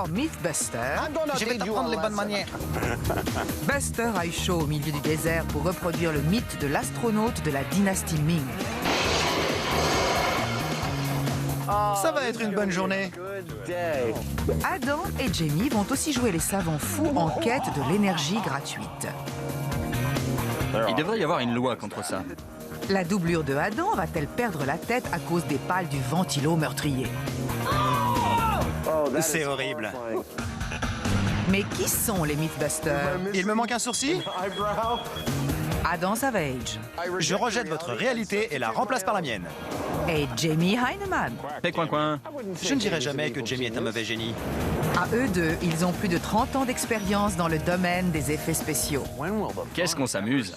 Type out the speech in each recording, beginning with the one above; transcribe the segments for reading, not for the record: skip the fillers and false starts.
Alors, Mythbuster... Je vais t'apprendre les bonnes manières. Buster a eu chaud au milieu du désert pour reproduire le mythe de l'astronaute de la dynastie Ming. Ça va être une bonne journée. Adam et Jamie vont aussi jouer les savants fous en quête de l'énergie gratuite. Il devrait y avoir une loi contre ça. La doublure de Adam va-t-elle perdre la tête à cause des pales du ventilo meurtrier? C'est horrible. Mais qui sont les Mythbusters? Il me manque un sourcil? Adam Savage Je rejette votre réalité et la remplace par la mienne. et Jamie Heineman. Fais coin. Je ne dirais jamais que Jamie est un mauvais génie. À eux deux, ils ont plus de 30 ans d'expérience dans le domaine des effets spéciaux. Qu'est-ce qu'on s'amuse.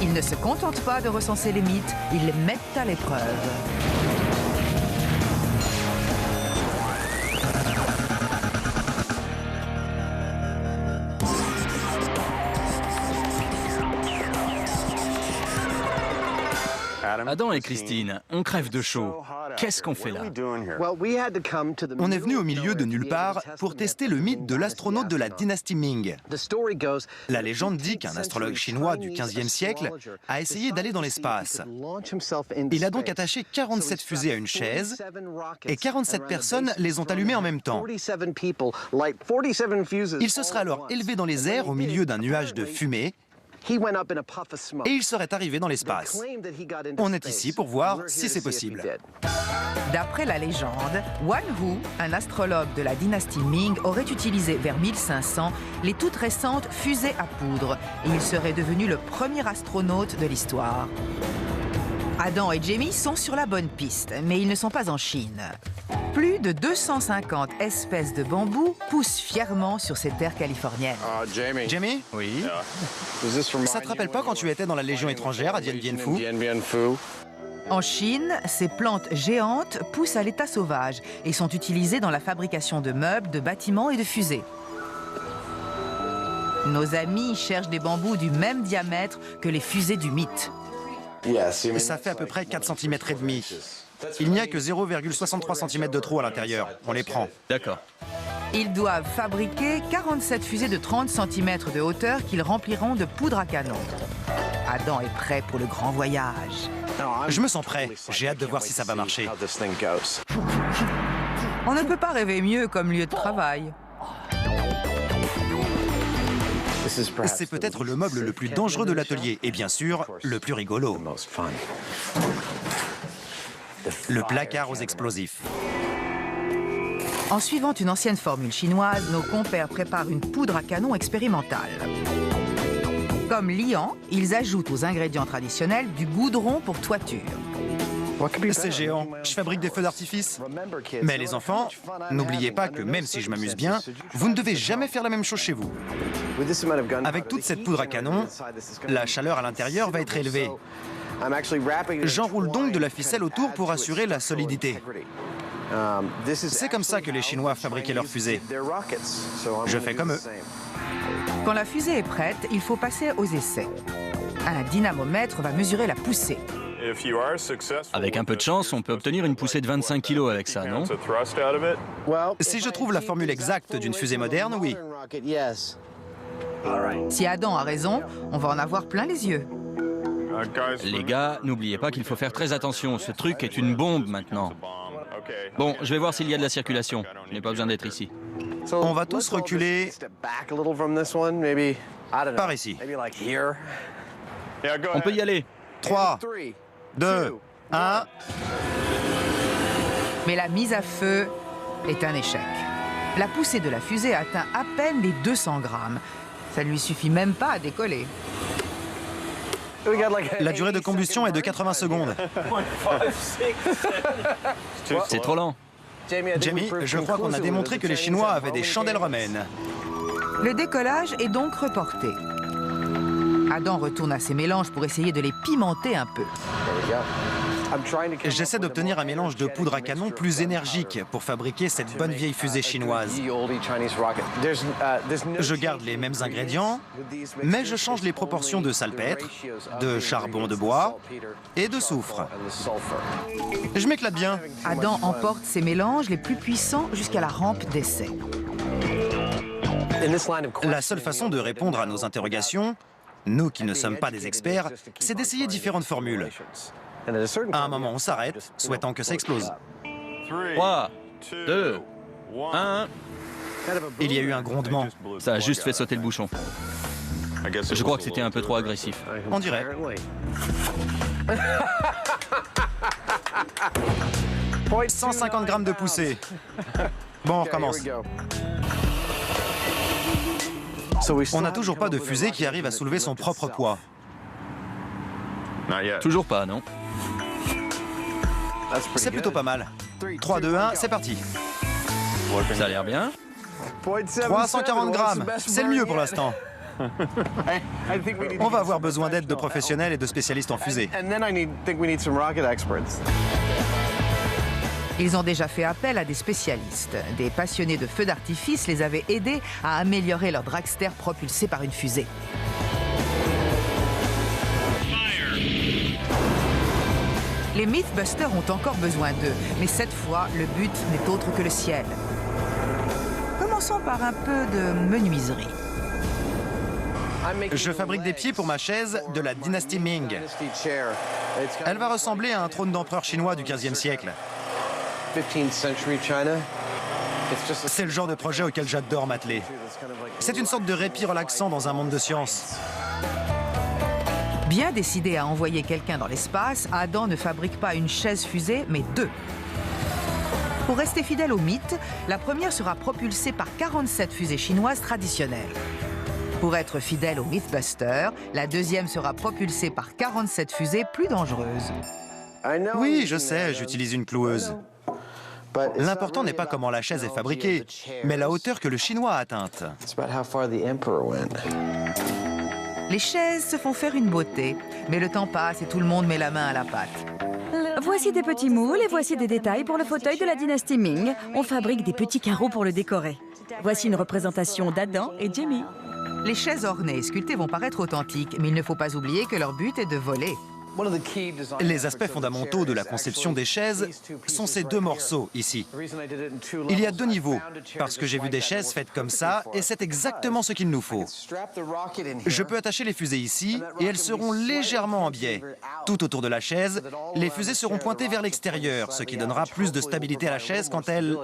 Ils ne se contentent pas de recenser les mythes, ils les mettent à l'épreuve. Adam et Christine, on crève de chaud. Qu'est-ce qu'on fait là? On est venu au milieu de nulle part pour tester le mythe de l'astronaute de la dynastie Ming. La légende dit qu'un astrologue chinois du XVe siècle a essayé d'aller dans l'espace. Il a donc attaché 47 fusées à une chaise et 47 personnes les ont allumées en même temps. Il se serait alors élevé dans les airs au milieu d'un nuage de fumée et il serait arrivé dans l'espace. On est ici pour voir si c'est possible. D'après la légende, Wan Hu, un astrologue de la dynastie Ming, aurait utilisé vers 1500 les toutes récentes fusées à poudre et il serait devenu le premier astronaute de l'histoire. Adam et Jamie sont sur la bonne piste, mais ils ne sont pas en Chine. Plus de 250 espèces de bambous poussent fièrement sur ces terres californiennes. Jamie? Oui. Ça te rappelle pas quand tu étais dans la Légion étrangère à Dien Bien Phu? En Chine, ces plantes géantes poussent à l'état sauvage et sont utilisées dans la fabrication de meubles, de bâtiments et de fusées. Nos amis cherchent des bambous du même diamètre que les fusées du mythe. Ça fait à peu près 4 cm et demi. Il n'y a que 0,63 cm de trou à l'intérieur. On les prend. D'accord. Ils doivent fabriquer 47 fusées de 30 cm de hauteur qu'ils rempliront de poudre à canon. Adam est prêt pour le grand voyage. Je me sens prêt. J'ai hâte de voir si ça va marcher. On ne peut pas rêver mieux comme lieu de travail. C'est peut-être le meuble le plus dangereux de l'atelier et bien sûr, le plus rigolo. Le placard aux explosifs. En suivant une ancienne formule chinoise, nos compères préparent une poudre à canon expérimentale. Comme liant, ils ajoutent aux ingrédients traditionnels du goudron pour toiture. C'est géant. Je fabrique des feux d'artifice. Mais les enfants, n'oubliez pas que même si je m'amuse bien, vous ne devez jamais faire la même chose chez vous. Avec toute cette poudre à canon, la chaleur à l'intérieur va être élevée. J'enroule donc de la ficelle autour pour assurer la solidité. C'est comme ça que les Chinois fabriquaient leurs fusées. Je fais comme eux. Quand la fusée est prête, il faut passer aux essais. Un dynamomètre va mesurer la poussée. Avec un peu de chance, on peut obtenir une poussée de 25 kg avec ça, non? Si je trouve la formule exacte d'une fusée moderne, oui. Si Adam a raison, on va en avoir plein les yeux. Les gars, n'oubliez pas qu'il faut faire très attention. Ce truc est une bombe maintenant. Bon, je vais voir s'il y a de la circulation. Je n'ai pas besoin d'être ici. On va tous reculer par ici. On peut y aller. 3, 2, 1... Mais la mise à feu est un échec. La poussée de la fusée atteint à peine les 200 grammes. Ça ne lui suffit même pas à décoller. La durée de combustion est de 80 secondes. C'est trop lent. Jamie, je crois qu'on a démontré que les Chinois avaient des chandelles romaines. Le décollage est donc reporté. Adam retourne à ses mélanges pour essayer de les pimenter un peu. J'essaie d'obtenir un mélange de poudre à canon plus énergique pour fabriquer cette bonne vieille fusée chinoise. Je garde les mêmes ingrédients, mais je change les proportions de salpêtre, de charbon de bois et de soufre. Je m'éclate bien. Adam emporte ses mélanges les plus puissants jusqu'à la rampe d'essai. La seule façon de répondre à nos interrogations, nous qui ne sommes pas des experts, c'est d'essayer différentes formules. À un moment, on s'arrête, souhaitant que ça explose. 3, 2, 1... Il y a eu un grondement. Ça a juste fait sauter le bouchon. Je crois que c'était un peu trop agressif. On dirait. « 150 grammes de poussée. » Bon, on recommence. On n'a toujours pas de fusée qui arrive à soulever son propre poids. Toujours pas, non? C'est plutôt pas mal. 3, 2, 1, c'est parti. Ça a l'air bien. 340 grammes, c'est le mieux pour l'instant. On va avoir besoin d'aide de professionnels et de spécialistes en fusée. Ils ont déjà fait appel à des spécialistes. Des passionnés de feux d'artifice les avaient aidés à améliorer leur dragster propulsé par une fusée. Les Mythbusters ont encore besoin d'eux, mais cette fois, le but n'est autre que le ciel. Commençons par un peu de menuiserie. Je fabrique des pieds pour ma chaise de la dynastie Ming. Elle va ressembler à un trône d'empereur chinois du XVe siècle. C'est le genre de projet auquel j'adore m'atteler. C'est une sorte de répit relaxant dans un monde de science. Bien décidé à envoyer quelqu'un dans l'espace, Adam ne fabrique pas une chaise fusée, mais deux. Pour rester fidèle au mythe, la première sera propulsée par 47 fusées chinoises traditionnelles. Pour être fidèle au Mythbuster, la deuxième sera propulsée par 47 fusées plus dangereuses. Oui, je sais, j'utilise une cloueuse. L'important n'est pas comment la chaise est fabriquée, mais la hauteur que le Chinois a atteinte. Les chaises se font faire une beauté, mais le temps passe et tout le monde met la main à la pâte. Voici des petits moules et voici des détails pour le fauteuil de la dynastie Ming. On fabrique des petits carreaux pour le décorer. Voici une représentation d'Adam et Jamie. Les chaises ornées et sculptées vont paraître authentiques, mais il ne faut pas oublier que leur but est de voler. Les aspects fondamentaux de la conception des chaises sont ces deux morceaux ici. Il y a deux niveaux, parce que j'ai vu des chaises faites comme ça, et c'est exactement ce qu'il nous faut. Je peux attacher les fusées ici, et elles seront légèrement en biais. Tout autour de la chaise, les fusées seront pointées vers l'extérieur, ce qui donnera plus de stabilité à la chaise quand elle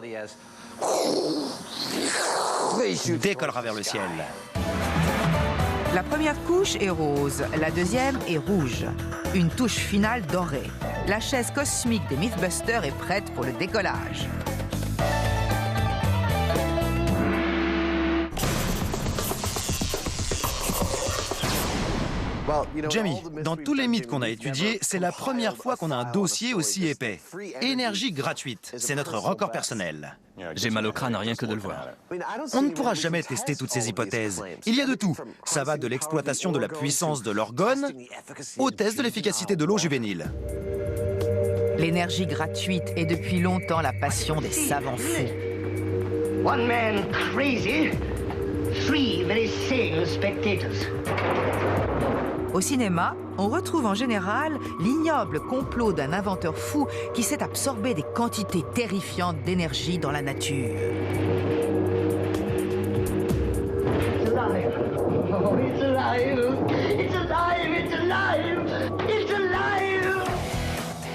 décollera vers le ciel. La première couche est rose, la deuxième est rouge. Une touche finale dorée. La chaise cosmique des Mythbusters est prête pour le décollage. Jamie, dans tous les mythes qu'on a étudiés, c'est la première fois qu'on a un dossier aussi épais. Énergie gratuite, c'est notre record personnel. J'ai mal au crâne rien que de le voir. On ne pourra jamais tester toutes ces hypothèses. Il y a de tout. Ça va de l'exploitation de la puissance de l'orgone au test de l'efficacité de l'eau juvénile. L'énergie gratuite est depuis longtemps la passion des savants fous. One man crazy, three very sane spectators. Au cinéma, on retrouve en général l'ignoble complot d'un inventeur fou qui sait absorber des quantités terrifiantes d'énergie dans la nature. It's alive. Oh, it's alive. It's alive. It's alive. It's alive.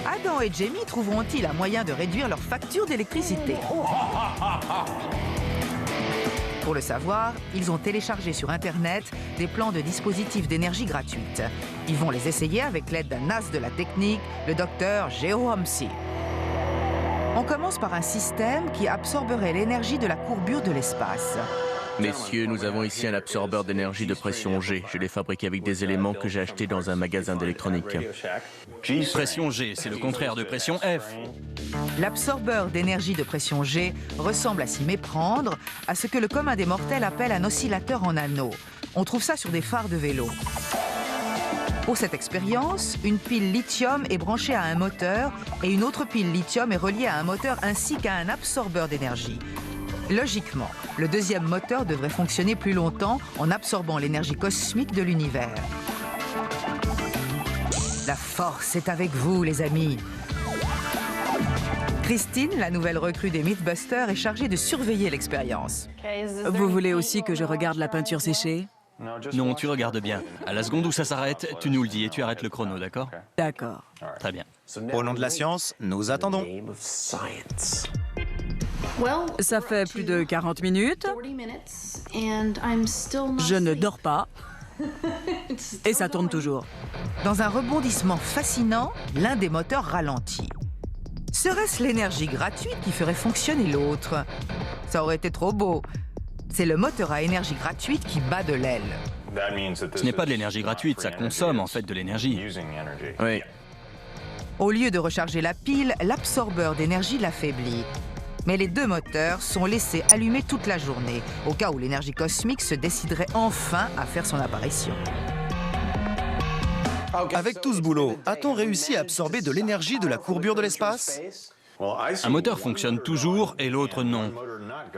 Adam et Jamie trouveront-ils un moyen de réduire leur facture d'électricité? Pour le savoir, ils ont téléchargé sur Internet des plans de dispositifs d'énergie gratuite. Ils vont les essayer avec l'aide d'un as de la technique, le docteur Geo Homsi. On commence par un système qui absorberait l'énergie de la courbure de l'espace. Messieurs, nous avons ici un absorbeur d'énergie de pression G. Je l'ai fabriqué avec des éléments que j'ai achetés dans un magasin d'électronique. Pression G, c'est le contraire de pression F. L'absorbeur d'énergie de pression G ressemble à s'y méprendre à ce que le commun des mortels appelle un oscillateur en anneau. On trouve ça sur des phares de vélo. Pour cette expérience, une pile lithium est branchée à un moteur et une autre pile lithium est reliée à un moteur ainsi qu'à un absorbeur d'énergie. Logiquement, le deuxième moteur devrait fonctionner plus longtemps en absorbant l'énergie cosmique de l'univers. La force est avec vous, les amis. Christine, la nouvelle recrue des Mythbusters, est chargée de surveiller l'expérience. Vous voulez aussi que je regarde la peinture séchée? Non, tu regardes bien. À la seconde où ça s'arrête, tu nous le dis et tu arrêtes le chrono, d'accord? D'accord. Très bien. Au nom de la science, nous attendons. Ça fait plus de 40 minutes. Je ne dors pas. Et ça tourne toujours. Dans un rebondissement fascinant, l'un des moteurs ralentit. Serait-ce l'énergie gratuite qui ferait fonctionner l'autre? Ça aurait été trop beau. C'est le moteur à énergie gratuite qui bat de l'aile. Ce n'est pas de l'énergie gratuite, ça consomme en fait de l'énergie. Oui. Au lieu de recharger la pile, l'absorbeur d'énergie l'affaiblit. Mais les deux moteurs sont laissés allumés toute la journée, au cas où l'énergie cosmique se déciderait enfin à faire son apparition. Avec tout ce boulot, a-t-on réussi à absorber de l'énergie de la courbure de l'espace? Un moteur fonctionne toujours et l'autre non.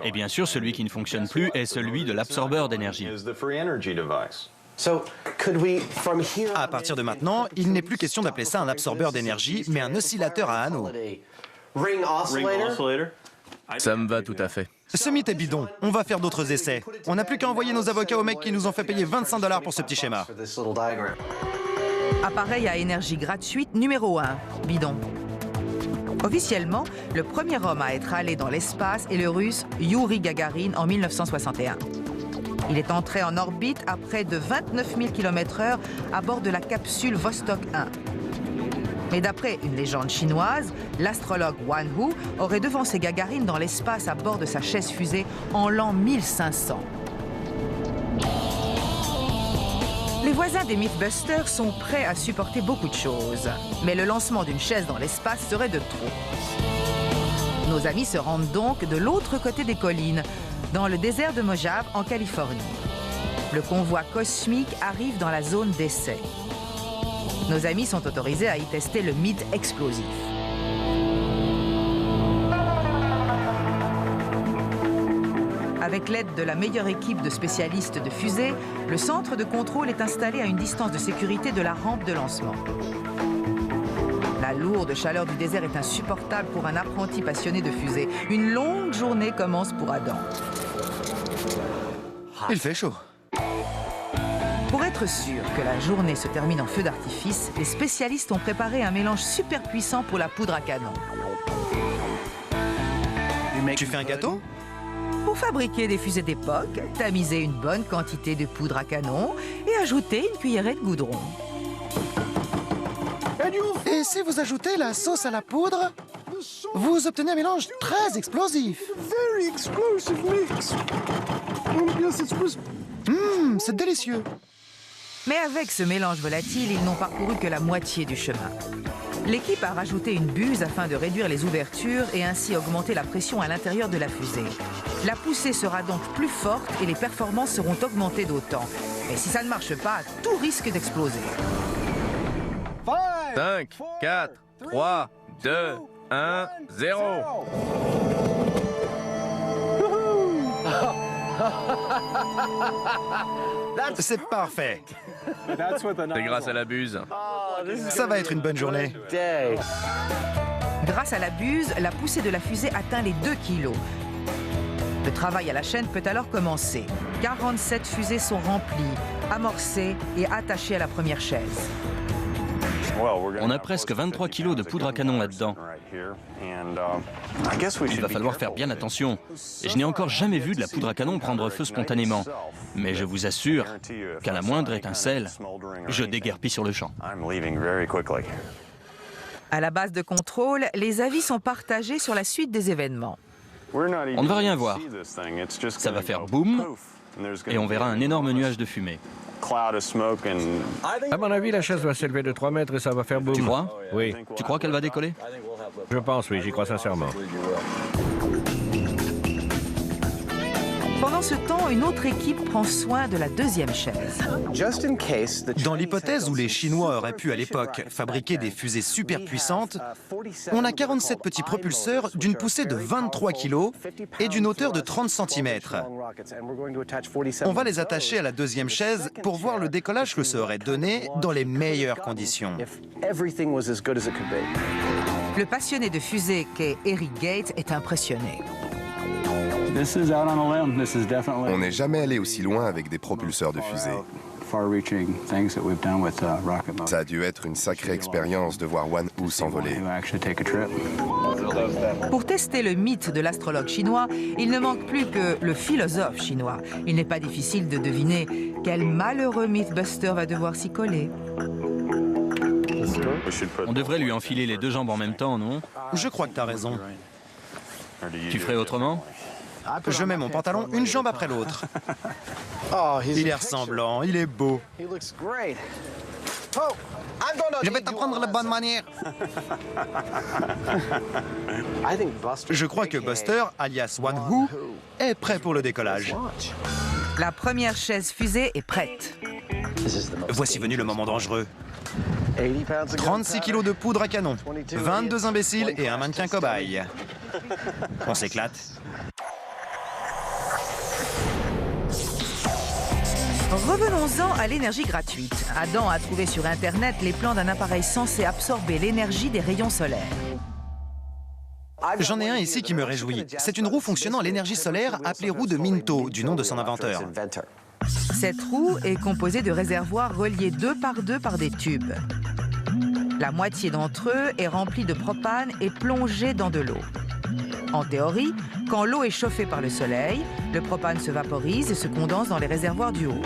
Et bien sûr, celui qui ne fonctionne plus est celui de l'absorbeur d'énergie. À partir de maintenant, il n'est plus question d'appeler ça un absorbeur d'énergie, mais un oscillateur à anneaux. Ça me va tout à fait. Ce mythe est bidon. On va faire d'autres essais. On n'a plus qu'à envoyer nos avocats aux mecs qui nous ont fait payer 25 $ pour ce petit schéma. Appareil à énergie gratuite numéro 1, bidon. Officiellement, le premier homme à être allé dans l'espace est le russe Youri Gagarin en 1961. Il est entré en orbite à près de 29 000 km/h à bord de la capsule Vostok 1. Mais d'après une légende chinoise, l'astrologue Wan Hu aurait devancé Gagarin dans l'espace à bord de sa chaise fusée en l'an 1500. Les voisins des Mythbusters sont prêts à supporter beaucoup de choses. Mais le lancement d'une chaise dans l'espace serait de trop. Nos amis se rendent donc de l'autre côté des collines, dans le désert de Mojave, en Californie. Le convoi cosmique arrive dans la zone d'essai. Nos amis sont autorisés à y tester le mythe explosif. Avec l'aide de la meilleure équipe de spécialistes de fusées, le centre de contrôle est installé à une distance de sécurité de la rampe de lancement. La lourde chaleur du désert est insupportable pour un apprenti passionné de fusées. Une longue journée commence pour Adam. Il fait chaud. Pour être sûr que la journée se termine en feu d'artifice, les spécialistes ont préparé un mélange super puissant pour la poudre à canon. Tu fais un gâteau? Pour fabriquer des fusées d'époque, tamisez une bonne quantité de poudre à canon et ajoutez une cuillerée de goudron. Et si vous ajoutez la sauce à la poudre, vous obtenez un mélange très explosif. C'est délicieux. Mais avec ce mélange volatile, ils n'ont parcouru que la moitié du chemin. L'équipe a rajouté une buse afin de réduire les ouvertures et ainsi augmenter la pression à l'intérieur de la fusée. La poussée sera donc plus forte et les performances seront augmentées d'autant. Mais si ça ne marche pas, tout risque d'exploser. 5, 4, 3, 2, 1, 0. C'est parfait. C'est grâce à la buse. Ça va être une bonne journée. Grâce à la buse, la poussée de la fusée atteint les 2 kilos. Le travail à la chaîne peut alors commencer. 47 fusées sont remplies, amorcées et attachées à la première chaise. On a presque 23 kilos de poudre à canon là-dedans. Il va falloir faire bien attention. Et je n'ai encore jamais vu de la poudre à canon prendre feu spontanément. Mais je vous assure qu'à la moindre étincelle, je déguerpis sur le champ. À la base de contrôle, les avis sont partagés sur la suite des événements. On ne va rien voir. Ça va faire boum et on verra un énorme nuage de fumée. À mon avis, la chaise va s'élever de 3 mètres et ça va faire boum. Tu crois? Oui. Tu crois qu'elle va décoller? Je pense, oui, j'y crois sincèrement. Pendant ce temps, une autre équipe prend soin de la deuxième chaise. Dans l'hypothèse où les Chinois auraient pu à l'époque fabriquer des fusées super puissantes, on a 47 petits propulseurs d'une poussée de 23 kg et d'une hauteur de 30 cm. On va les attacher à la deuxième chaise pour voir le décollage que ça aurait donné dans les meilleures conditions. Le passionné de fusée qu'est Eric Gates est impressionné. On n'est jamais allé aussi loin avec des propulseurs de fusée. Ça a dû être une sacrée expérience de voir Wan-Hoo s'envoler. Pour tester le mythe de l'astrologue chinois, il ne manque plus que le philosophe chinois. Il n'est pas difficile de deviner quel malheureux mythbuster va devoir s'y coller. On devrait lui enfiler les deux jambes en même temps, non? Je crois que t'as raison. Tu ferais autrement? Je mets mon pantalon une jambe après l'autre. Il est ressemblant, il est beau. Je vais t'apprendre la bonne manière. Je crois que Buster, alias Wan-Hoo, est prêt pour le décollage. La première chaise fusée est prête. Voici venu le moment dangereux. 36 kilos de poudre à canon, 22 imbéciles et un mannequin cobaye. On s'éclate. Revenons-en à l'énergie gratuite. Adam a trouvé sur Internet les plans d'un appareil censé absorber l'énergie des rayons solaires. J'en ai un ici qui me réjouit. C'est une roue fonctionnant à l'énergie solaire appelée roue de Minto, du nom de son inventeur. Cette roue est composée de réservoirs reliés 2 par 2 par des tubes. La moitié d'entre eux est remplie de propane et plongée dans de l'eau. En théorie, quand l'eau est chauffée par le soleil, le propane se vaporise et se condense dans les réservoirs du haut.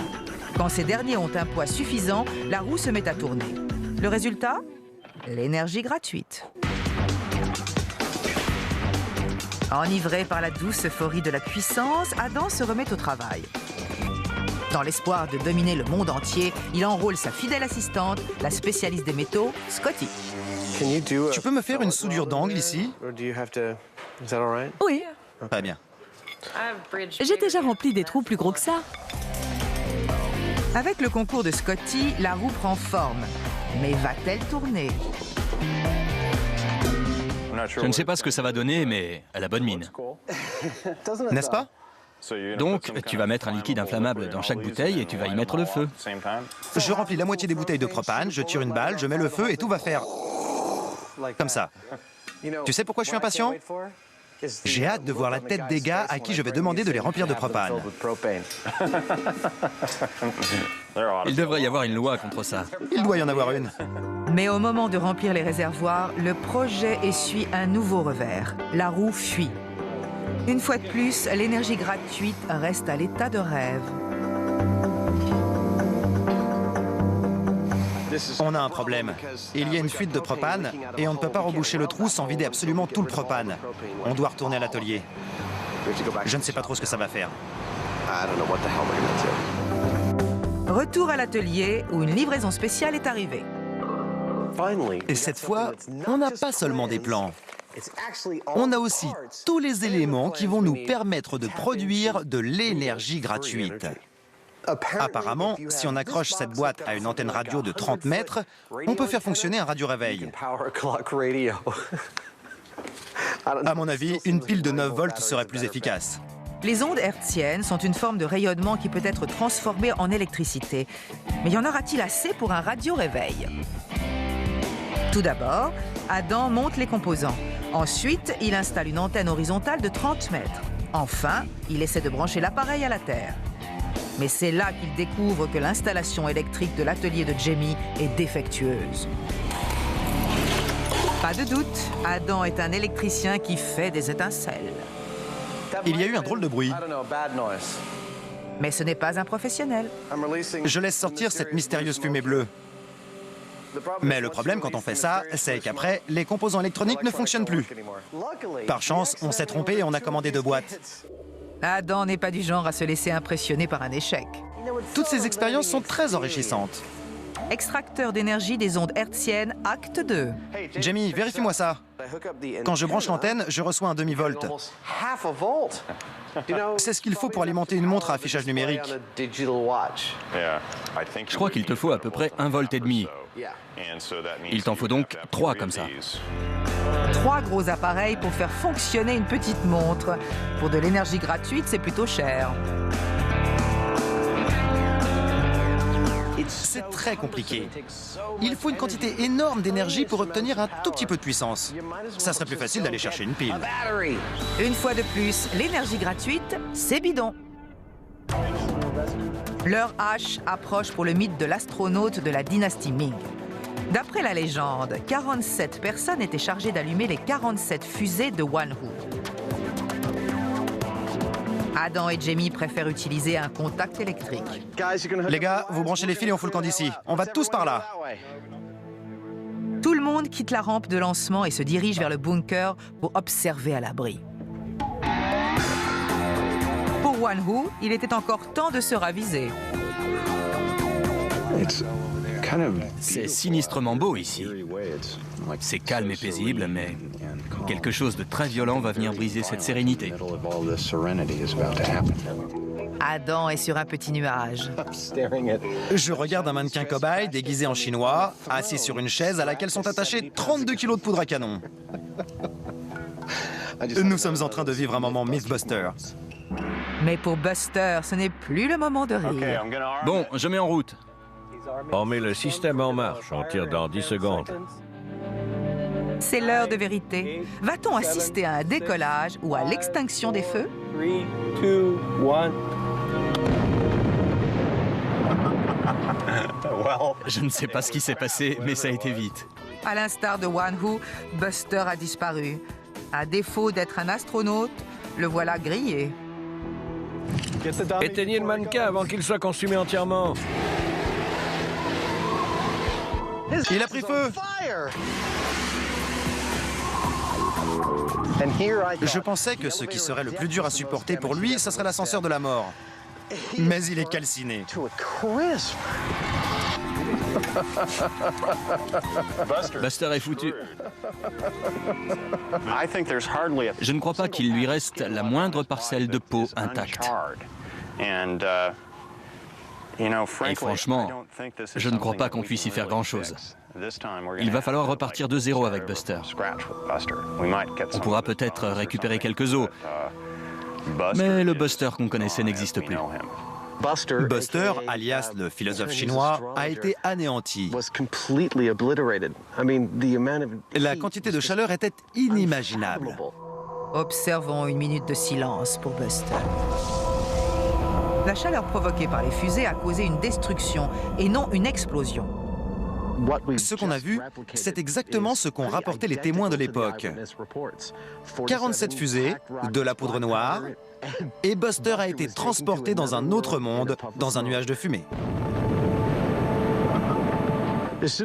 Quand ces derniers ont un poids suffisant, la roue se met à tourner. Le résultat? L'énergie gratuite. Enivré par la douce euphorie de la puissance, Adam se remet au travail. Dans l'espoir de dominer le monde entier, il enrôle sa fidèle assistante, la spécialiste des métaux, Scotty. Tu peux me faire une soudure d'angle ici? Oui, Pas bien. j'ai déjà rempli des trous plus gros que ça. Avec le concours de Scotty, la roue prend forme. Mais va-t-elle tourner? Je ne sais pas ce que ça va donner, mais elle a bonne mine. N'est-ce pas? Donc, tu vas mettre un liquide inflammable dans chaque bouteille et tu vas y mettre le feu. Je remplis la moitié des bouteilles de propane, je tire une balle, je mets le feu et tout va faire... comme ça. Tu sais pourquoi je suis impatient? J'ai hâte de voir la tête des gars à qui je vais demander de les remplir de propane. Il devrait y avoir une loi contre ça. Il doit y en avoir une. Mais au moment de remplir les réservoirs, le projet essuie un nouveau revers. La roue fuit. Une fois de plus, l'énergie gratuite reste à l'état de rêve. On a un problème. Il y a une fuite de propane et on ne peut pas reboucher le trou sans vider absolument tout le propane. On doit retourner à l'atelier. Je ne sais pas trop ce que ça va faire. Retour à l'atelier où une livraison spéciale est arrivée. Et cette fois, on n'a pas seulement des plans. On a aussi tous les éléments qui vont nous permettre de produire de l'énergie gratuite. Apparemment, si on accroche cette boîte à une antenne radio de 30 mètres, on peut faire fonctionner un radio-réveil. À mon avis, une pile de 9 volts serait plus efficace. Les ondes hertziennes sont une forme de rayonnement qui peut être transformée en électricité. Mais y en aura-t-il assez pour un radio-réveil? Tout d'abord, Adam monte les composants. Ensuite, il installe une antenne horizontale de 30 mètres. Enfin, il essaie de brancher l'appareil à la Terre. Mais c'est là qu'il découvre que l'installation électrique de l'atelier de Jamie est défectueuse. Pas de doute, Adam est un électricien qui fait des étincelles. Il y a eu un drôle de bruit. Mais ce n'est pas un professionnel. Je laisse sortir cette mystérieuse fumée bleue. Mais le problème quand on fait ça, c'est qu'après, les composants électroniques ne fonctionnent plus. Par chance, on s'est trompé et on a commandé 2 boîtes. Adam n'est pas du genre à se laisser impressionner par un échec. Toutes ces expériences sont très enrichissantes. Extracteur d'énergie des ondes hertziennes, acte 2. Jamie, vérifie-moi ça. Quand je branche l'antenne, je reçois un demi-volt. C'est ce qu'il faut pour alimenter une montre à affichage numérique. Je crois qu'il te faut à peu près 1,5 volts. Il t'en faut donc 3 comme ça. 3 gros appareils pour faire fonctionner une petite montre. Pour de l'énergie gratuite, c'est plutôt cher. C'est très compliqué. Il faut une quantité énorme d'énergie pour obtenir un tout petit peu de puissance. Ça serait plus facile d'aller chercher une pile. Une fois de plus, l'énergie gratuite, c'est bidon. L'heure H approche pour le mythe de l'astronaute de la dynastie Ming. D'après la légende, 47 personnes étaient chargées d'allumer les 47 fusées de Wanhu. Adam et Jamie préfèrent utiliser un contact électrique. Les gars, vous branchez les fils et on fout le camp d'ici. On va tous par là. Tout le monde quitte la rampe de lancement et se dirige vers le bunker pour observer à l'abri. Pour Wanhu, il était encore temps de se raviser. C'est sinistrement beau ici. C'est calme et paisible, mais quelque chose de très violent va venir briser cette sérénité. Adam est sur un petit nuage. Je regarde un mannequin cobaye déguisé en chinois, assis sur une chaise à laquelle sont attachés 32 kilos de poudre à canon. Nous sommes en train de vivre un moment Mythbuster. Mais pour Buster, ce n'est plus le moment de rire. Bon, je mets en route. On met le système en marche. On tire dans 10 secondes. C'est l'heure de vérité. Va-t-on assister à un décollage ou à l'extinction des feux? 3, 2, 1. Je ne sais pas ce qui s'est passé, mais ça a été vite. À l'instar de Wanhu, Buster a disparu. À défaut d'être un astronaute, le voilà grillé. Éteignez le mannequin avant qu'il soit consumé entièrement. Il a pris feu! Je pensais que ce qui serait le plus dur à supporter pour lui, ce serait l'ascenseur de la mort. Mais il est calciné. Buster est foutu. Je ne crois pas qu'il lui reste la moindre parcelle de peau intacte. Et franchement, je ne crois pas qu'on puisse y faire grand-chose. Il va falloir repartir de zéro avec Buster. On pourra peut-être récupérer quelques os, mais le Buster qu'on connaissait n'existe plus. Buster, alias le philosophe chinois, a été anéanti. La quantité de chaleur était inimaginable. Observons une minute de silence pour Buster. La chaleur provoquée par les fusées a causé une destruction et non une explosion. Ce qu'on a vu, c'est exactement ce qu'ont rapporté les témoins de l'époque. 47 fusées, de la poudre noire, et Buster a été transporté dans un autre monde, dans un nuage de fumée.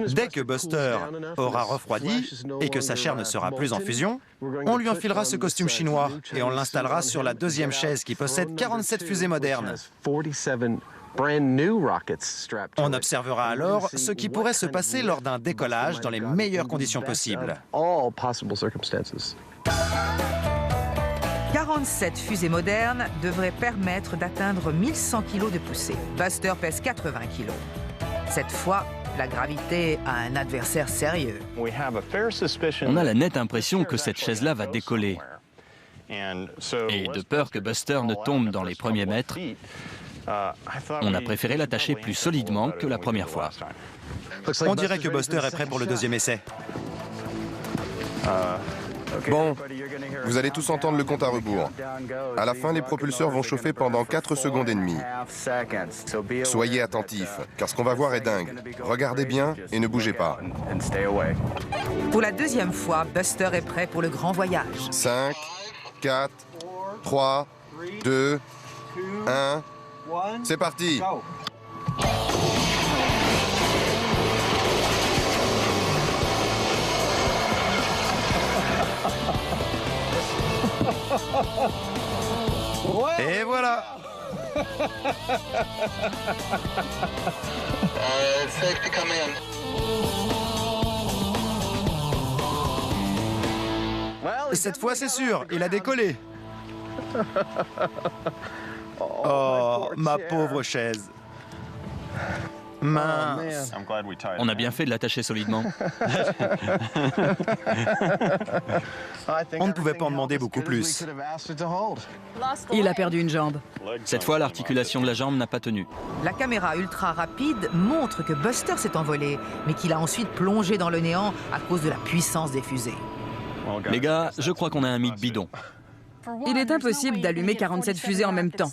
Dès que Buster aura refroidi et que sa chair ne sera plus en fusion, on lui enfilera ce costume chinois et on l'installera sur la deuxième chaise qui possède 47 fusées modernes. On observera alors ce qui pourrait se passer lors d'un décollage dans les meilleures conditions possibles. 47 fusées modernes devraient permettre d'atteindre 1100 kg de poussée. Buster pèse 80 kg. Cette fois, la gravité a un adversaire sérieux. On a la nette impression que cette chaise-là va décoller. Et de peur que Buster ne tombe dans les premiers mètres, on a préféré l'attacher plus solidement que la première fois. On dirait que Buster est prêt pour le deuxième essai. Bon, vous allez tous entendre le compte à rebours. À la fin, les propulseurs vont chauffer pendant 4 secondes et demie. Soyez attentifs, car ce qu'on va voir est dingue. Regardez bien et ne bougez pas. Pour la deuxième fois, Buster est prêt pour le grand voyage. 5, 4, 3, 2, 1... C'est parti! Et voilà! Cette fois, c'est sûr, il a décollé. Oh, ma pauvre chaise. Mince. On a bien fait de l'attacher solidement. On ne pouvait pas en demander beaucoup plus. Il a perdu une jambe. Cette fois, l'articulation de la jambe n'a pas tenu. La caméra ultra rapide montre que Buster s'est envolé, mais qu'il a ensuite plongé dans le néant à cause de la puissance des fusées. Les gars, je crois qu'on a un mythe bidon. Il est impossible d'allumer 47 fusées en même temps.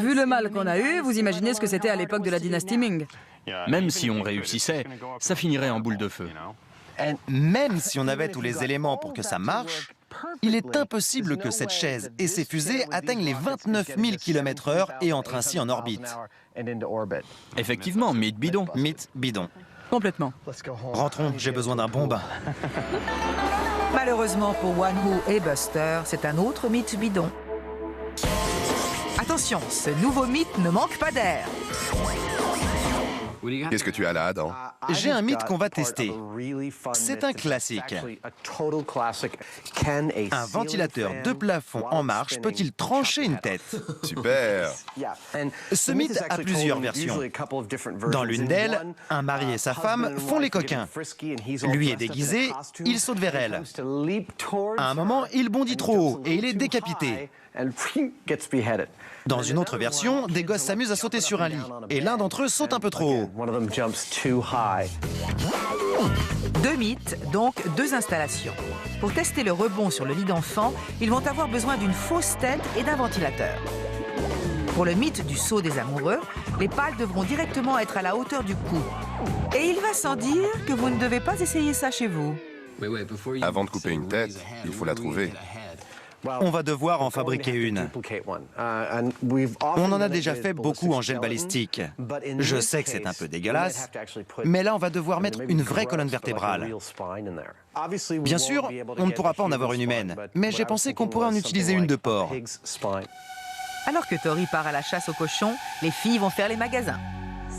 Vu le mal qu'on a eu, vous imaginez ce que c'était à l'époque de la dynastie Ming. Même si on réussissait, ça finirait en boule de feu. Même si on avait tous les éléments pour que ça marche, il est impossible que cette chaise et ses fusées atteignent les 29 000 km/h et entrent ainsi en orbite. Effectivement, mythe bidon. Mythe bidon. Complètement. Rentrons, j'ai besoin d'un bon bain. Malheureusement pour Wan-Hoo et Buster, c'est un autre mythe bidon. Attention, ce nouveau mythe ne manque pas d'air. Qu'est-ce que tu as là, Adam? J'ai un mythe qu'on va tester. C'est un classique. Un ventilateur de plafond en marche peut-il trancher une tête? Super. Ce mythe a plusieurs versions. Dans l'une d'elles, un mari et sa femme font les coquins. Lui est déguisé, il saute vers elle. À un moment, il bondit trop haut et il est décapité. Dans une autre version, des gosses s'amusent à sauter sur un lit et l'un d'entre eux saute un peu trop haut. Deux mythes, donc deux installations. Pour tester le rebond sur le lit d'enfant, ils vont avoir besoin d'une fausse tête et d'un ventilateur. Pour le mythe du saut des amoureux, les pales devront directement être à la hauteur du cou. Et il va sans dire que vous ne devez pas essayer ça chez vous. Avant de couper une tête, il faut la trouver. On va devoir en fabriquer une. On en a déjà fait beaucoup en gel balistique. Je sais que c'est un peu dégueulasse, mais là on va devoir mettre une vraie colonne vertébrale. Bien sûr, on ne pourra pas en avoir une humaine, mais j'ai pensé qu'on pourrait en utiliser une de porc. Alors que Tori part à la chasse aux cochons, les filles vont faire les magasins.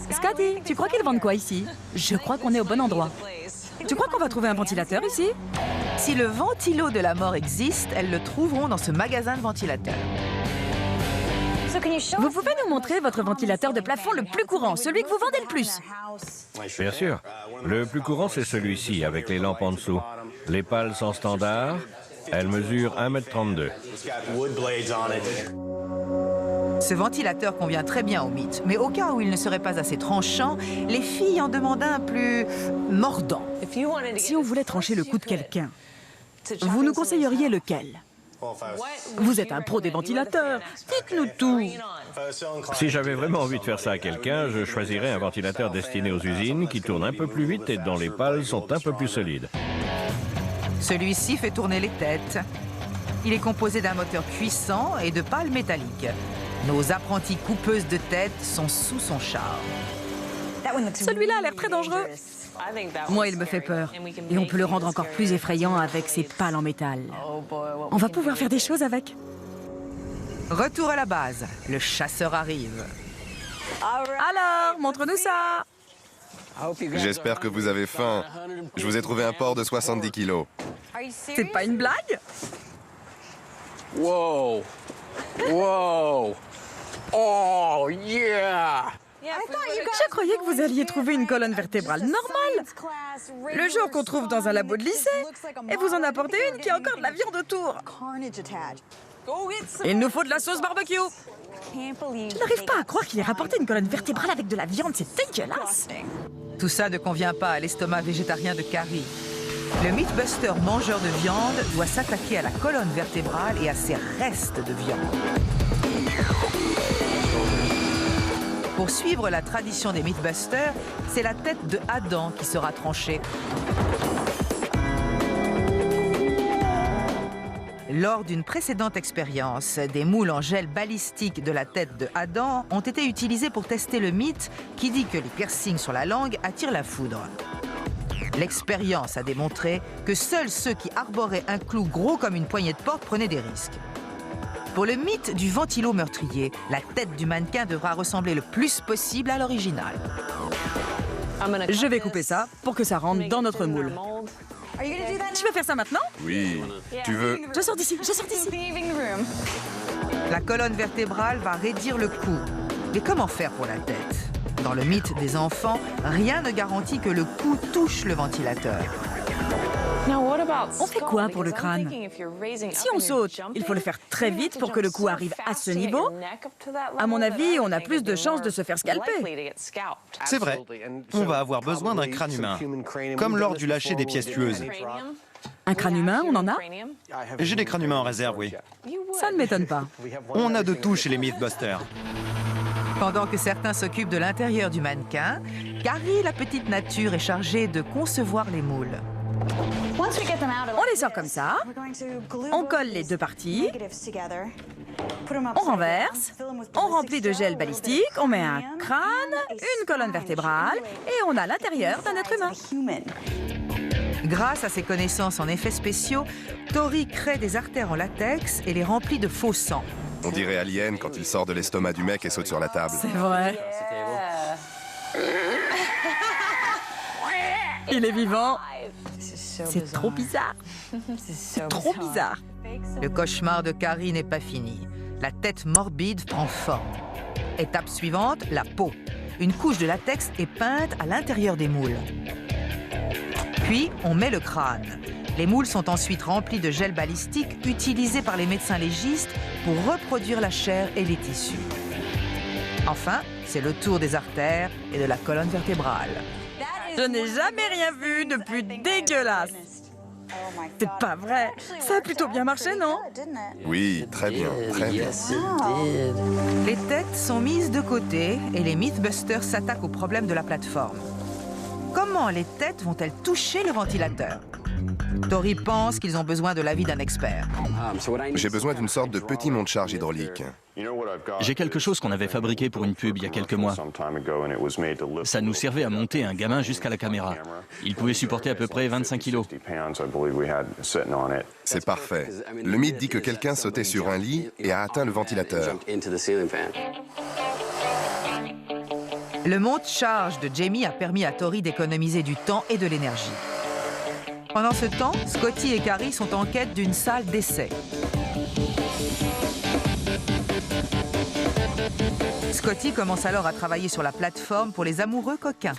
Scotty, tu crois qu'ils vendent quoi ici? Je crois qu'on est au bon endroit. Tu crois qu'on va trouver un ventilateur ici? Si le ventilo de la mort existe, elles le trouveront dans ce magasin de ventilateurs. Vous pouvez nous montrer votre ventilateur de plafond le plus courant, celui que vous vendez le plus? Bien sûr. Le plus courant, c'est celui-ci, avec les lampes en dessous. Les pales sont standards. Elles mesurent 1,32 m. Ce ventilateur convient très bien au mythe, mais au cas où il ne serait pas assez tranchant, les filles en demandent un plus mordant. Si on voulait trancher le cou de quelqu'un, vous nous conseilleriez lequel? Vous êtes un pro des ventilateurs, dites-nous tout. Si j'avais vraiment envie de faire ça à quelqu'un, je choisirais un ventilateur destiné aux usines qui tourne un peu plus vite et dont les pales sont un peu plus solides. Celui-ci fait tourner les têtes. Il est composé d'un moteur puissant et de pales métalliques. Nos apprenties coupeuses de tête sont sous son charme. Celui-là a l'air très dangereux. Moi, il me fait peur. Et on peut le rendre encore plus effrayant avec ses pales en métal. On va pouvoir faire des choses avec. Retour à la base. Le chasseur arrive. Alors, montre-nous ça. J'espère que vous avez faim. Je vous ai trouvé un porc de 70 kilos. C'est pas une blague? Wow! Wow! Oh, yeah! Je croyais que vous alliez trouver une colonne vertébrale normale. Le genre qu'on trouve dans un labo de lycée. Et vous en apportez une qui a encore de la viande autour. Il nous faut de la sauce barbecue. Je n'arrive pas à croire qu'il ait rapporté une colonne vertébrale avec de la viande. C'est dégueulasse. Tout ça ne convient pas à l'estomac végétarien de Carrie. Le Mythbuster mangeur de viande doit s'attaquer à la colonne vertébrale et à ses restes de viande. Pour suivre la tradition des Mythbusters, c'est la tête de Adam qui sera tranchée. Lors d'une précédente expérience, des moules en gel balistique de la tête de Adam ont été utilisés pour tester le mythe qui dit que les piercings sur la langue attirent la foudre. L'expérience a démontré que seuls ceux qui arboraient un clou gros comme une poignée de porte prenaient des risques. Pour le mythe du ventilo meurtrier, la tête du mannequin devra ressembler le plus possible à l'original. Je vais couper ça pour que ça rentre dans notre moule. Tu veux faire ça maintenant? Oui. Tu veux... Je sors d'ici, je sors d'ici. La colonne vertébrale va raidir le cou. Mais comment faire pour la tête? Dans le mythe des enfants, rien ne garantit que le cou touche le ventilateur. On fait quoi pour le crâne? Si on saute, il faut le faire très vite pour que le cou arrive à ce niveau. À mon avis, on a plus de chances de se faire scalper. C'est vrai. On va avoir besoin d'un crâne humain, comme lors du lâcher des pièces tueuses. Un crâne humain, on en a? J'ai des crânes humains en réserve, oui. Ça ne m'étonne pas. On a de tout chez les Mythbusters. Pendant que certains s'occupent de l'intérieur du mannequin, Carrie, la petite nature, est chargée de concevoir les moules. On les sort comme ça. On colle les deux parties. On renverse. On remplit de gel balistique. On met un crâne, une colonne vertébrale et on a l'intérieur d'un être humain. Grâce à ses connaissances en effets spéciaux, Tori crée des artères en latex et les remplit de faux sang. On dirait Alien quand il sort de l'estomac du mec et saute sur la table. C'est vrai. Il est vivant. C'est trop bizarre. C'est trop bizarre. Le cauchemar de Carrie n'est pas fini. La tête morbide prend forme. Étape suivante, la peau. Une couche de latex est peinte à l'intérieur des moules. Puis, on met le crâne. Les moules sont ensuite remplis de gel balistique utilisé par les médecins légistes pour reproduire la chair et les tissus. Enfin, c'est le tour des artères et de la colonne vertébrale. Je n'ai jamais rien vu de plus dégueulasse. C'est pas vrai. Ça a plutôt bien marché, non? Oui, très bien, très bien. Les têtes sont mises de côté et les Mythbusters s'attaquent au problème de la plateforme. Comment les têtes vont-elles toucher le ventilateur? Tori pense qu'ils ont besoin de l'avis d'un expert. J'ai besoin d'une sorte de petit monte-charge hydraulique. J'ai quelque chose qu'on avait fabriqué pour une pub il y a quelques mois. Ça nous servait à monter un gamin jusqu'à la caméra. Il pouvait supporter à peu près 25 kilos. C'est parfait. Le mythe dit que quelqu'un sautait sur un lit et a atteint le ventilateur. Le monte-charge de Jamie a permis à Tori d'économiser du temps et de l'énergie. Pendant ce temps, Scotty et Carrie sont en quête d'une salle d'essai. Scotty commence alors à travailler sur la plateforme pour les amoureux coquins.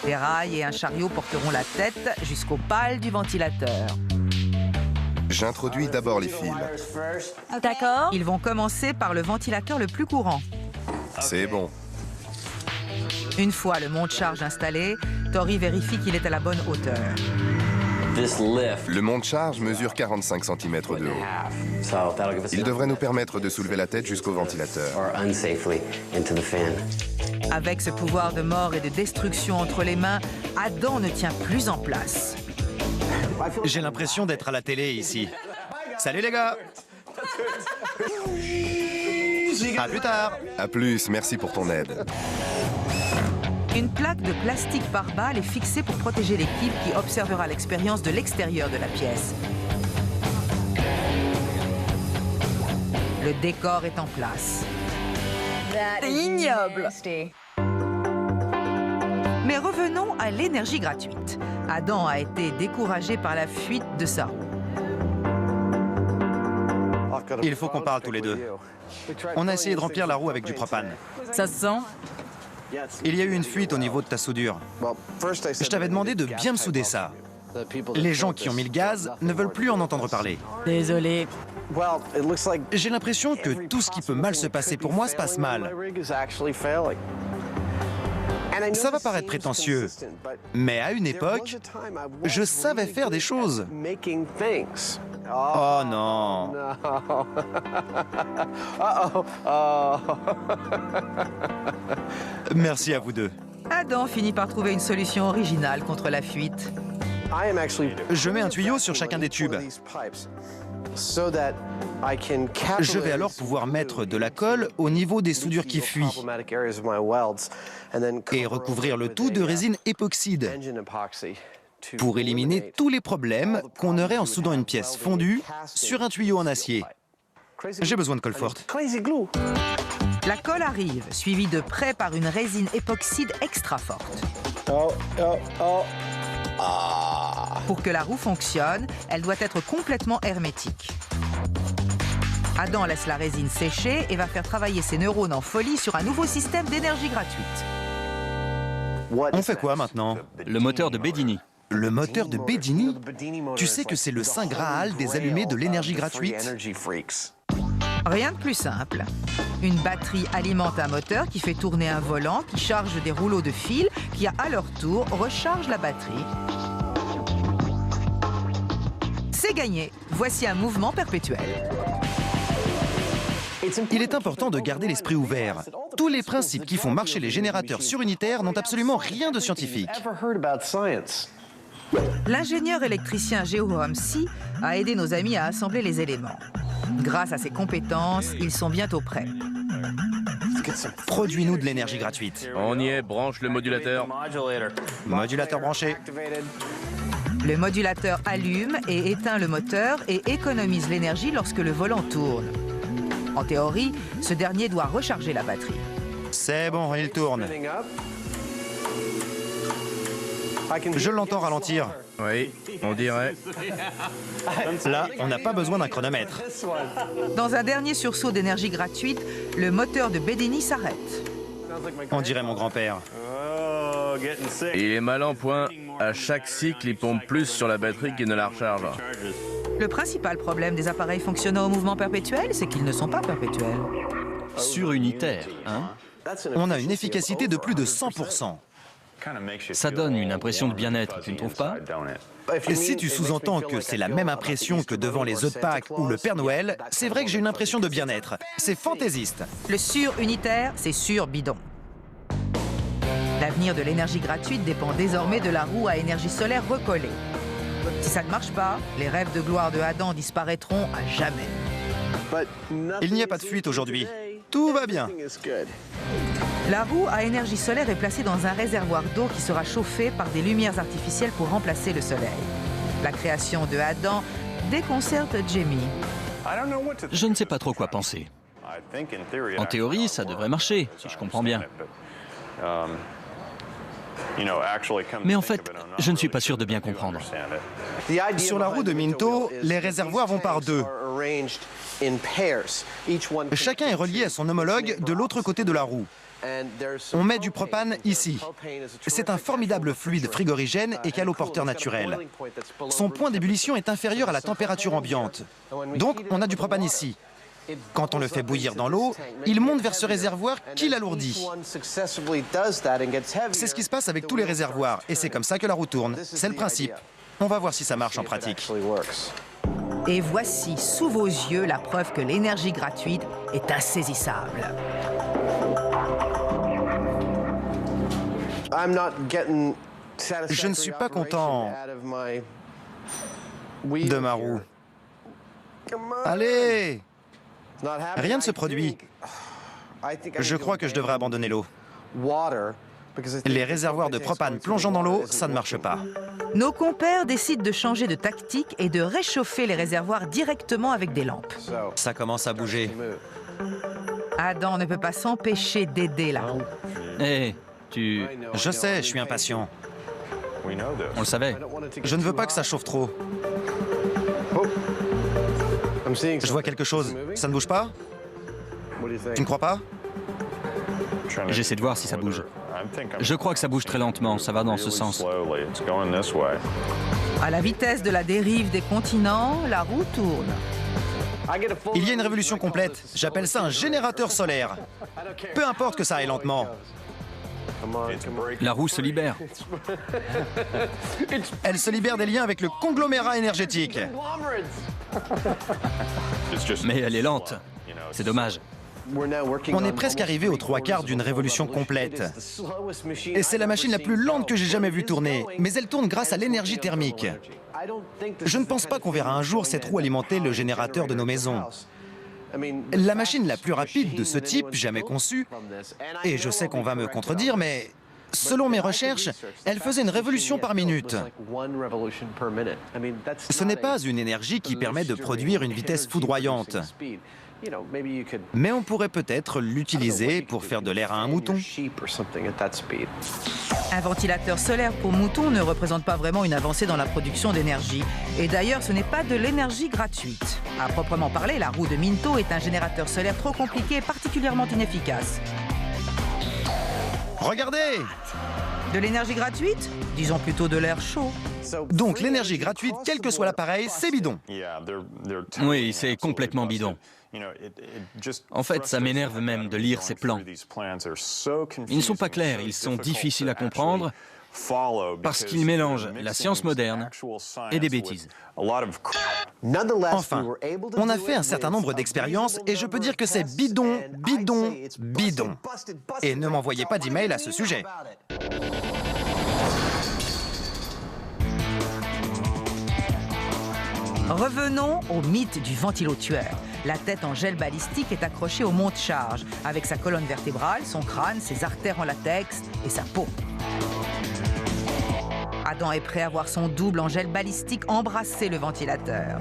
Des rails et un chariot porteront la tête jusqu'aux pales du ventilateur. J'introduis d'abord les fils. D'accord. Ils vont commencer par le ventilateur le plus courant. C'est bon. Une fois le monte-charge installé, Tori vérifie qu'il est à la bonne hauteur. Le monte-charge mesure 45 cm de haut. Il devrait nous permettre de soulever la tête jusqu'au ventilateur. Avec ce pouvoir de mort et de destruction entre les mains, Adam ne tient plus en place. J'ai l'impression d'être à la télé ici. Salut les gars! À plus tard! À plus, merci pour ton aide. Une plaque de plastique par balle est fixée pour protéger l'équipe qui observera l'expérience de l'extérieur de la pièce. Le décor est en place. C'est ignoble. Mais revenons à l'énergie gratuite. Adam a été découragé par la fuite de sa roue. Il faut qu'on parle tous les deux. On a essayé de remplir la roue avec du propane. Ça se sent? Il y a eu une fuite au niveau de ta soudure. Je t'avais demandé de bien me souder ça. Les gens qui ont mis le gaz ne veulent plus en entendre parler. Désolé. J'ai l'impression que tout ce qui peut mal se passer pour moi se passe mal. Ça va paraître prétentieux, mais à une époque, je savais faire des choses. Oh non. Merci à vous deux. Adam finit par trouver une solution originale contre la fuite. Je mets un tuyau sur chacun des tubes. Je vais alors pouvoir mettre de la colle au niveau des soudures qui fuient et recouvrir le tout de résine époxyde pour éliminer tous les problèmes qu'on aurait en soudant une pièce fondue sur un tuyau en acier. J'ai besoin de colle forte. La colle arrive, suivie de près par une résine époxyde extra forte. Pour que la roue fonctionne, elle doit être complètement hermétique. Adam laisse la résine sécher et va faire travailler ses neurones en folie sur un nouveau système d'énergie gratuite. On fait quoi maintenant? Le moteur de Bedini. Le moteur de Bedini? Tu sais que c'est le saint Graal des allumés de l'énergie gratuite? Rien de plus simple. Une batterie alimente un moteur qui fait tourner un volant, qui charge des rouleaux de fil, qui à leur tour recharge la batterie. C'est gagné. Voici un mouvement perpétuel. Il est important de garder l'esprit ouvert. Tous les principes qui font marcher les générateurs surunitaires n'ont absolument rien de scientifique. L'ingénieur électricien Geo Homsi a aidé nos amis à assembler les éléments. Grâce à ses compétences, ils sont bientôt prêts. Produis-nous de l'énergie gratuite. On y est, branche le modulateur. Modulateur branché. Le modulateur allume et éteint le moteur et économise l'énergie lorsque le volant tourne. En théorie, ce dernier doit recharger la batterie. C'est bon, il tourne. Je l'entends ralentir. Oui, on dirait. Là, on n'a pas besoin d'un chronomètre. Dans un dernier sursaut d'énergie gratuite, le moteur de Bedini s'arrête. On dirait mon grand-père. Il est mal en point. À chaque cycle, il pompe plus sur la batterie qu'il ne la recharge. Le principal problème des appareils fonctionnant au mouvement perpétuel, c'est qu'ils ne sont pas perpétuels. Surunitaire, hein? On a une efficacité de plus de 100%. Ça donne une impression de bien-être, tu ne trouves pas? Et si tu sous-entends que c'est la même impression que devant les œufs de Pâques ou le Père Noël, c'est vrai que j'ai une impression de bien-être. C'est fantaisiste. Le surunitaire, c'est sur-bidon. L'avenir de l'énergie gratuite dépend désormais de la roue à énergie solaire recollée. Si ça ne marche pas, les rêves de gloire de Adam disparaîtront à jamais. Il n'y a pas de fuite aujourd'hui. Tout va bien. La roue à énergie solaire est placée dans un réservoir d'eau qui sera chauffé par des lumières artificielles pour remplacer le soleil. La création de Adam déconcerte Jamie. Je ne sais pas trop quoi penser. En théorie, ça devrait marcher, si je comprends bien. Mais en fait, je ne suis pas sûr de bien comprendre. Sur la roue de Minto, les réservoirs vont par deux. Chacun est relié à son homologue de l'autre côté de la roue. On met du propane ici. C'est un formidable fluide frigorigène et caloporteur naturel. Son point d'ébullition est inférieur à la température ambiante. Donc, on a du propane ici. Quand on le fait bouillir dans l'eau, il monte vers ce réservoir qui l'alourdit. C'est ce qui se passe avec tous les réservoirs, et c'est comme ça que la roue tourne. C'est le principe. On va voir si ça marche en pratique. Et voici, sous vos yeux, la preuve que l'énergie gratuite est insaisissable. Je ne suis pas content de ma roue. Allez! Rien ne se produit. Je crois que je devrais abandonner l'eau. Les réservoirs de propane plongeant dans l'eau, ça ne marche pas. Nos compères décident de changer de tactique et de réchauffer les réservoirs directement avec des lampes. Ça commence à bouger. Adam ne peut pas s'empêcher d'aider la roue. Hé, Je sais, je suis impatient. on le savait. Je ne veux pas que ça chauffe trop. Je vois quelque chose. Ça ne bouge pas? Tu ne crois pas? J'essaie de voir si ça bouge. Je crois que ça bouge très lentement, ça va dans ce sens. À la vitesse de la dérive des continents, la roue tourne. Il y a une révolution complète. J'appelle ça un générateur solaire. Peu importe que ça aille lentement. La roue se libère. Elle se libère des liens avec le conglomérat énergétique. Mais elle est lente. C'est dommage. On est presque arrivé aux trois quarts d'une révolution complète. Et c'est la machine la plus lente que j'ai jamais vue tourner, mais elle tourne grâce à l'énergie thermique. Je ne pense pas qu'on verra un jour cette roue alimenter le générateur de nos maisons. La machine la plus rapide de ce type jamais conçue, et je sais qu'on va me contredire, mais selon mes recherches, elle faisait une révolution par minute. Ce n'est pas une énergie qui permet de produire une vitesse foudroyante. Mais on pourrait peut-être l'utiliser pour faire de l'air à un mouton. Un ventilateur solaire pour moutons ne représente pas vraiment une avancée dans la production d'énergie. Et d'ailleurs, ce n'est pas de l'énergie gratuite. À proprement parler, la roue de Minto est un générateur solaire trop compliqué et particulièrement inefficace. Regardez! De l'énergie gratuite? Disons plutôt de l'air chaud. Donc l'énergie gratuite, quel que soit l'appareil, c'est bidon. Oui, c'est complètement bidon. En fait, ça m'énerve même de lire ces plans. Ils ne sont pas clairs, ils sont difficiles à comprendre parce qu'ils mélangent la science moderne et des bêtises. Enfin, on a fait un certain nombre d'expériences et je peux dire que c'est bidon, bidon, bidon. Et ne m'envoyez pas d'email à ce sujet. Revenons au mythe du ventilo-tueur. La tête en gel balistique est accrochée au monte-charge, avec sa colonne vertébrale, son crâne, ses artères en latex et sa peau. Adam est prêt à voir son double en gel balistique embrasser le ventilateur.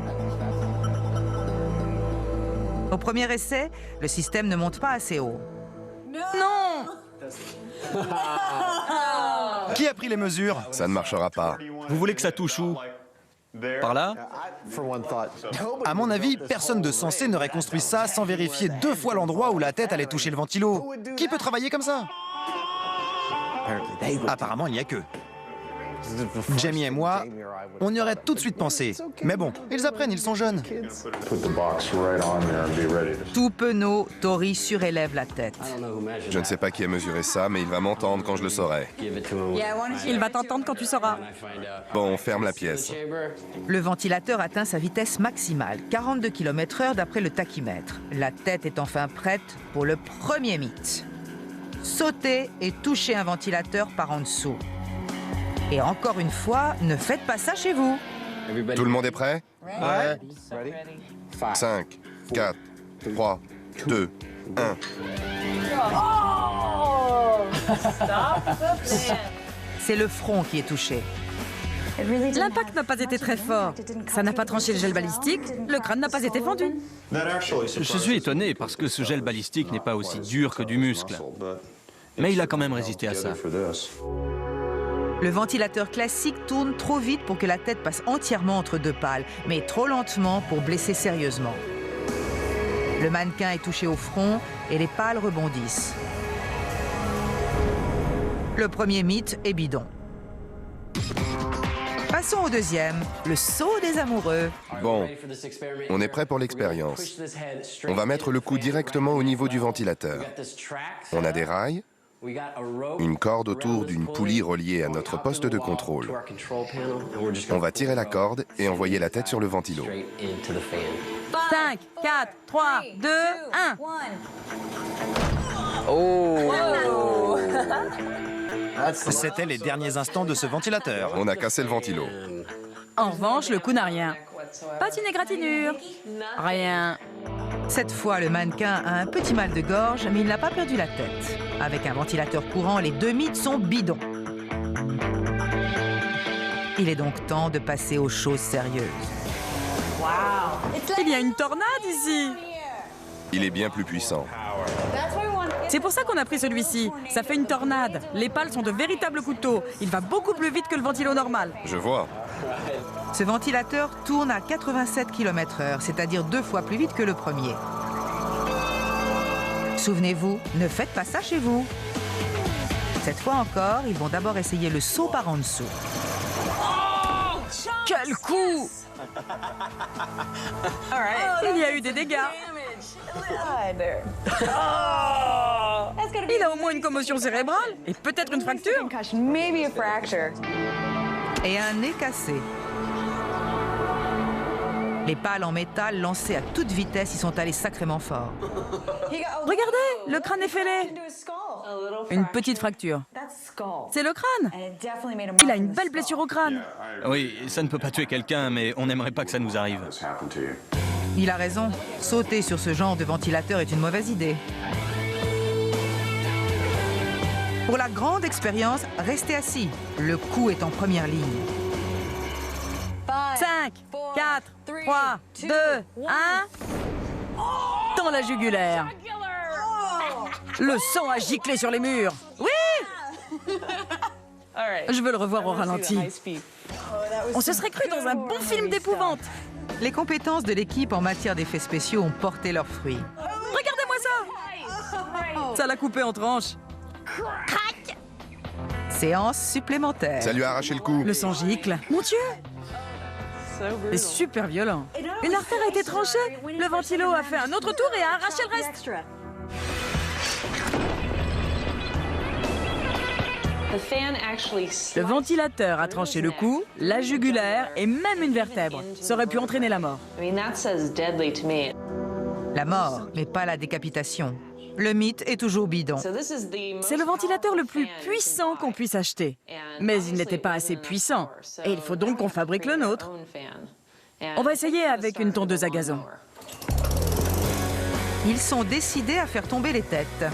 Au premier essai, le système ne monte pas assez haut. Non! Qui a pris les mesures? Ça ne marchera pas. Vous voulez que ça touche où? Par là? À mon avis, personne de sensé n'aurait construit ça sans vérifier 2 fois l'endroit où la tête allait toucher le ventilo. Qui peut travailler comme ça? Apparemment, il n'y a que. Jamie et moi, on y aurait tout de suite pensé. Mais bon, ils apprennent, ils sont jeunes. Tout penaud, Tori surélève la tête. Je ne sais pas qui a mesuré ça, mais il va m'entendre quand je le saurai. Il va t'entendre quand tu sauras. Bon, on ferme la pièce. Le ventilateur atteint sa vitesse maximale, 42 km/h d'après le tachymètre. La tête est enfin prête pour le premier mythe. Sauter et toucher un ventilateur par en dessous. Et encore une fois, ne faites pas ça chez vous. Tout le monde est prêt? Ouais. 5, 4, 3, 2, 1. C'est le front qui est touché. L'impact n'a pas été très fort. Ça n'a pas tranché le gel balistique, le crâne n'a pas été fendu. Je suis étonné parce que ce gel balistique n'est pas aussi dur que du muscle. Mais il a quand même résisté à ça. Le ventilateur classique tourne trop vite pour que la tête passe entièrement entre 2 pales, mais trop lentement pour blesser sérieusement. Le mannequin est touché au front et les pales rebondissent. Le premier mythe est bidon. Passons au deuxième, le saut des amoureux. Bon, on est prêt pour l'expérience. On va mettre le cou directement au niveau du ventilateur. On a des rails, une corde autour d'une poulie reliée à notre poste de contrôle. On va tirer la corde et envoyer la tête sur le ventilo. 5, 4, 3, 2, 1. C'était les derniers instants de ce ventilateur. On a cassé le ventilo. En revanche, le coup n'a rien. Pas une égratignure. Rien. Cette fois, le mannequin a un petit mal de gorge, mais il n'a pas perdu la tête. Avec un ventilateur courant, les 2 mythes sont bidons. Il est donc temps de passer aux choses sérieuses. Il y a une tornade ici. Il est bien plus puissant. C'est pour ça qu'on a pris celui-ci. Ça fait une tornade. Les pales sont de véritables couteaux. Il va beaucoup plus vite que le ventilo normal. Je vois. Ce ventilateur tourne à 87 km/h, c'est-à-dire 2 fois plus vite que le premier. Souvenez-vous, ne faites pas ça chez vous. Cette fois encore, ils vont d'abord essayer le saut par en dessous. Quel coup! Il y a eu des dégâts. Il a au moins une commotion cérébrale et peut-être une fracture. Et un nez cassé. Les pales en métal lancées à toute vitesse y sont allées sacrément fort. Regardez, le crâne est fêlé. Une petite fracture. C'est le crâne. Il a une belle blessure au crâne. Oui, ça ne peut pas tuer quelqu'un, mais on n'aimerait pas que ça nous arrive. Il a raison. Sauter sur ce genre de ventilateur est une mauvaise idée. Pour la grande expérience, restez assis. Le cou est en première ligne. 5, 4, 3, 2, 1. Dans la jugulaire. Le sang a giclé sur les murs. Oui! Je veux le revoir au ralenti. On se serait cru dans un bon film d'épouvante. Les compétences de l'équipe en matière d'effets spéciaux ont porté leurs fruits. Regardez-moi ça! Ça l'a coupé en tranches. Crac! Séance supplémentaire. Ça lui a arraché le cou. Le sang gicle. Mon Dieu! C'est super violent. Une artère a été tranchée. Le ventilo a fait un autre tour et a arraché le reste. Le ventilateur a tranché le cou, la jugulaire et même une vertèbre. Ça aurait pu entraîner la mort. La mort, mais pas la décapitation. Le mythe est toujours bidon. C'est le ventilateur le plus puissant qu'on puisse acheter. Mais il n'était pas assez puissant. Et il faut donc qu'on fabrique le nôtre. On va essayer avec une tondeuse à gazon. Ils sont décidés à faire tomber les têtes.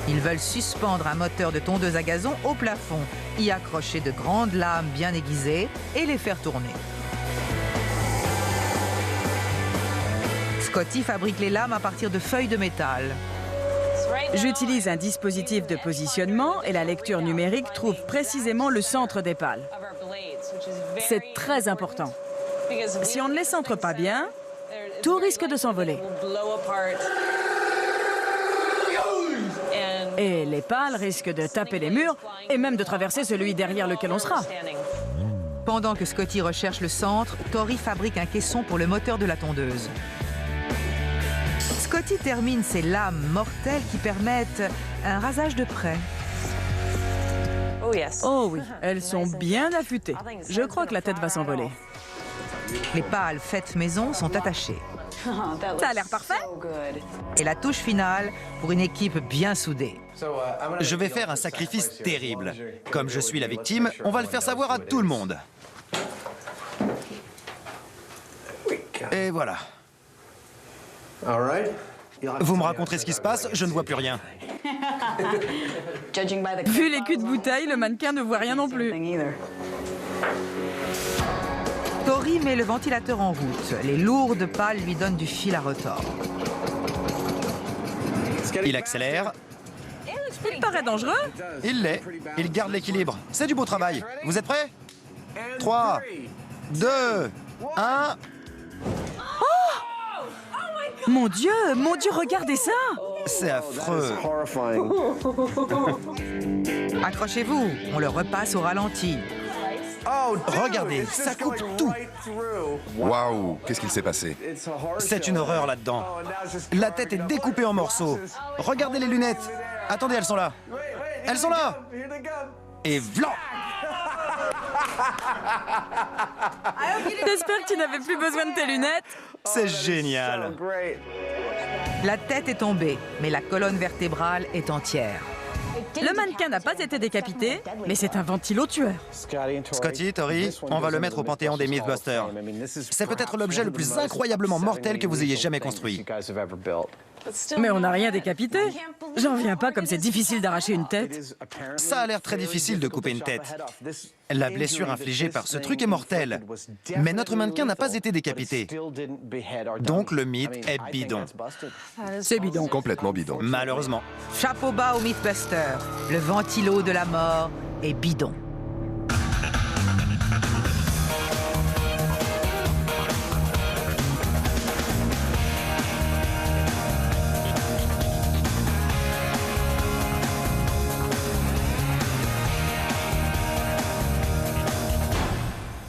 Ils veulent suspendre un moteur de tondeuse à gazon au plafond, y accrocher de grandes lames bien aiguisées et les faire tourner. Scotty fabrique les lames à partir de feuilles de métal. J'utilise un dispositif de positionnement et la lecture numérique trouve précisément le centre des pales. C'est très important. Si on ne les centre pas bien, tout risque de s'envoler. Et les pales risquent de taper les murs et même de traverser celui derrière lequel on sera. Pendant que Scotty recherche le centre, Tori fabrique un caisson pour le moteur de la tondeuse. Scotty termine ses lames mortelles qui permettent un rasage de près. Oh oui, elles sont bien affûtées. Je crois que la tête va s'envoler. Les pales faites maison sont attachées. Ça a l'air parfait. Et la touche finale pour une équipe bien soudée. Je vais faire un sacrifice terrible. Comme je suis la victime, on va le faire savoir à tout le monde. Et voilà. Vous me raconterez ce qui se passe, je ne vois plus rien. Vu les culs de bouteille, le mannequin ne voit rien non plus. Tori met le ventilateur en route. Les lourdes pales lui donnent du fil à retordre. Il accélère. Il paraît dangereux. Il l'est. Il garde l'équilibre. C'est du beau travail. Vous êtes prêts? 3, 2, 1... Mon Dieu, regardez ça. C'est affreux. Accrochez-vous, on le repasse au ralenti. Regardez, ça coupe tout. Waouh, qu'est-ce qu'il s'est passé? C'est une horreur là-dedans. La tête est découpée en morceaux. Regardez les lunettes. Attendez, elles sont là. Elles sont là. Et vlan! J'espère que tu n'avais plus besoin de tes lunettes. C'est génial. La tête est tombée, mais la colonne vertébrale est entière. Le mannequin n'a pas été décapité, mais c'est un ventilo tueur. Scotty, Tori, on va le mettre au panthéon des Mythbusters. C'est peut-être l'objet le plus incroyablement mortel que vous ayez jamais construit. Mais on n'a rien décapité. J'en viens pas comme c'est difficile d'arracher une tête. Ça a l'air très difficile de couper une tête. La blessure infligée par ce truc est mortelle. Mais notre mannequin n'a pas été décapité. Donc le mythe est bidon. C'est bidon. Complètement bidon. Malheureusement. Chapeau bas au Mythbuster. Le ventilo de la mort est bidon.